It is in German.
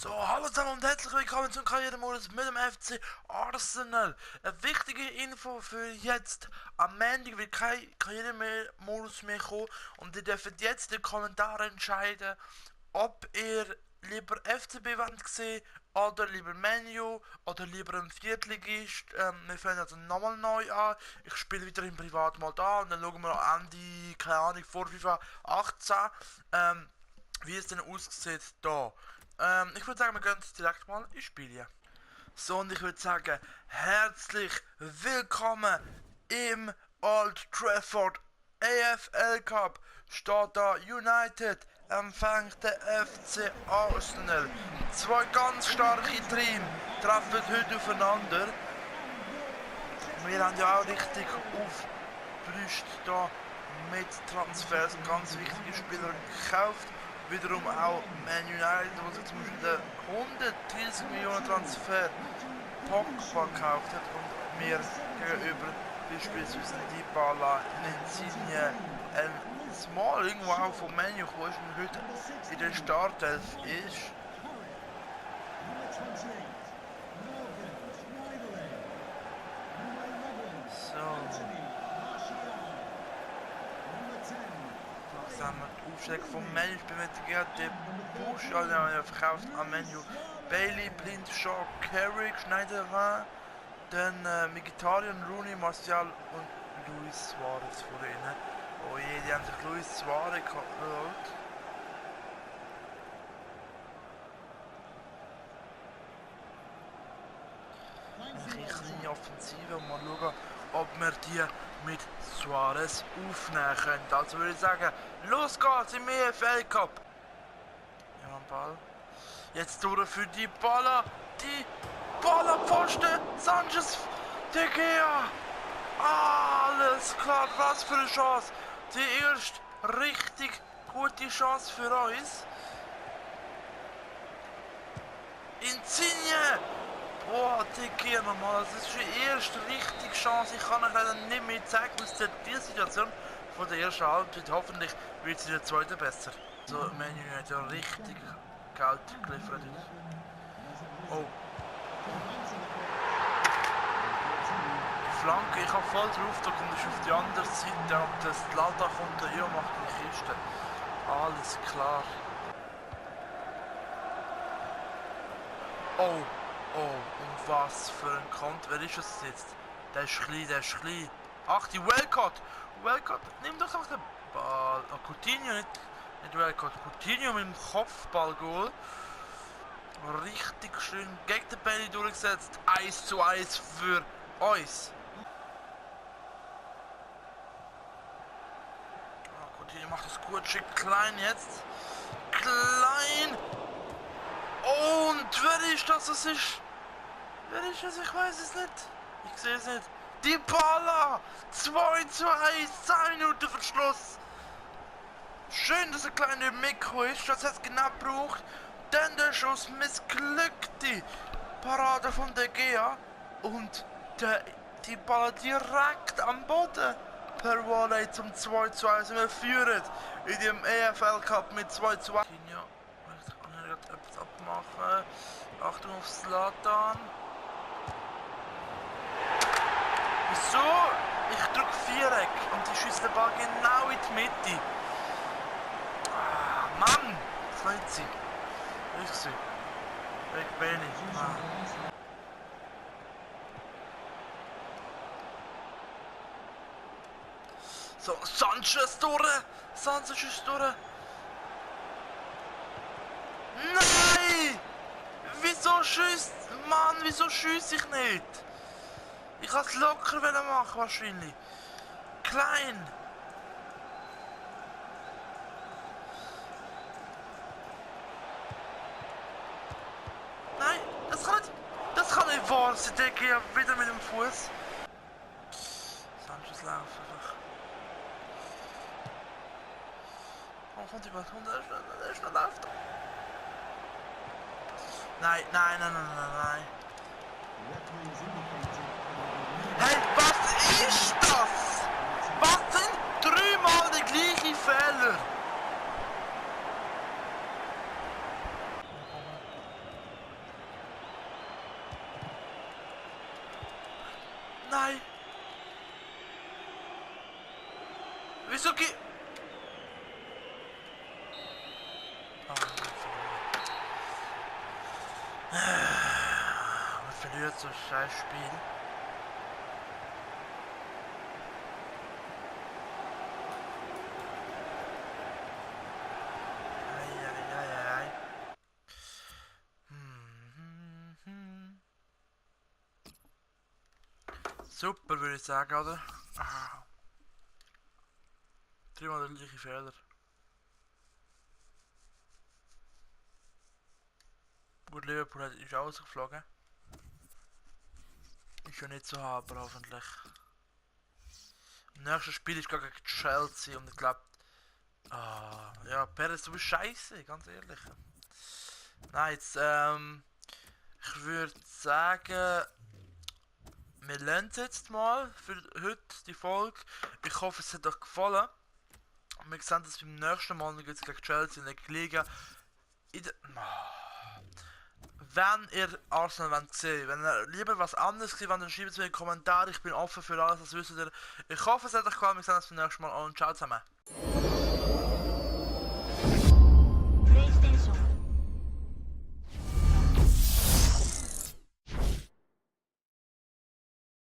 So, hallo zusammen und herzlich willkommen zum Karrieremodus mit dem FC Arsenal. Eine wichtige Info für jetzt. Am Montag wird kein Karrieremodus mehr kommen und ihr dürft jetzt in den Kommentaren entscheiden, ob ihr lieber FCB wollt sehen oder lieber Menu oder lieber ein Viertligist. Wir fangen also nochmal neu an. Ich spiele wieder im Privat mal da und dann schauen wir noch Ende, keine Ahnung, vor FIFA 18, wie es denn aussieht da. Ich würde sagen, wir gehen jetzt direkt mal ins Spiel. So, und ich würde sagen, herzlich willkommen im Old Trafford AFL Cup. Steht da United, empfängt der FC Arsenal. Zwei ganz starke Teams treffen heute aufeinander. Wir haben ja auch richtig aufgerüstet da mit Transfers, ganz wichtige Spieler gekauft. Wiederum auch Man United, wo sich zum Beispiel den 130 Millionen Transfer Pogba gekauft hat und mir gegenüber beispielsweise Dybala, Insigne, ein Small irgendwo auch vom Menu gekommen ist und heute in der Startelf ist. So. Die Aufstellung vom Menu, ich bin mit der Busch, also er verkauft am Menu Bailey, Blind, Shaw, Carrick, Schneiderin, dann Mkhitaryan, Rooney, Martial und Luis Suarez vor ihnen. Oh je, die haben sich Luis Suarez geholt. Eine kleine Offensive und mal schauen, ob wir die mit Suarez aufnehmen können. Also würde ich sagen, los geht's im EFL Cup. Ja, ein Ball. Jetzt durch für die Baller. Die Baller Pfosten. Sanchez. De Gea. Alles klar. Was für eine Chance. Die erste richtig gute Chance für uns. Insigne. Boah, die Gea nochmal. Das ist die erste richtige Chance. Ich kann euch leider nicht mehr zeigen, aus der Situation von der ersten Halbzeit. Hoffentlich wird sie in der zweiten besser. So, Man United hat ja richtig Geld geliefert. Oh. Die Flanke, ich habe voll drauf, da kommt ich auf die andere Seite und das Lada kommt daher und macht die Kiste. Alles klar. Oh. Oh, und was für ein Konto. Wer ist es jetzt? Der ist klein, der ist klein. Ach, die Wellcott! Wellcott, nimm doch auch den Ball. Oh, Coutinho, nicht Wellcott. Coutinho mit dem Kopfballgoal. Richtig schön gegen den Bailey durchgesetzt. 1:1 für uns. Oh, Coutinho macht das gut, schickt Klein jetzt. Klein! Und wer ist das? Das ist... Wer ist das? Ich weiß es nicht. Ich sehe es nicht. Dybala! 2:1, 10 Minuten Verschluss. Schön, dass ein kleiner Mikro ist. Das hat es genau gebraucht. Dann der Schuss missglückte Parade von De Gea. Und der Dybala direkt am Boden. Per Volley zum 2:2. Wir führen in dem EFL Cup mit 2:2. Etwas abmachen. Achtung auf Zlatan. Wieso? Ich drücke Viereck und die schießt den Ball genau in die Mitte. Ah, Mann! Das war jetzt sie. Ich sehe. Ich bin nicht. Ah. So, Sanchez durch! Sanchez ist durch! Nein! Wieso schießt... Mann, wieso schieße ich nicht? Ich kann es locker machen wahrscheinlich. Klein! Nein, das kann nicht... Das kann nicht wahr sein, der geht wieder mit dem Fuß. Sanchez läuft einfach. Oh, kommt jemand, der ist noch läuft. Nein, nein, nein, nein, nein, nein. Hey, was ist das? Was sind dreimal die gleichen Fehler? Suzuki! Man verliert so ein scheiß Spiel. Super, würde ich sagen, oder? Ah. Dreimal der gleiche Fehler. Gut, Liverpool ist ausgeflogen. Ist ja nicht so aber hoffentlich. Das nächste Spiel ist gegen Chelsea und ich glaube. Ja, Perez, du bist scheiße, ganz ehrlich. Nein, jetzt, ich würde sagen, wir lernen es jetzt mal für heute die Folge. Ich hoffe, es hat euch gefallen. Wir sehen das beim nächsten Mal jetzt gegen Chelsea in der Liga. Wenn ihr Arsenal wollt sehen, wenn ihr lieber was anderes seht, dann schreibt es mir in die Kommentare. Ich bin offen für alles, das wisst ihr. Ich hoffe, es hat euch gefallen. Wir sehen uns beim nächsten Mal und ciao zusammen.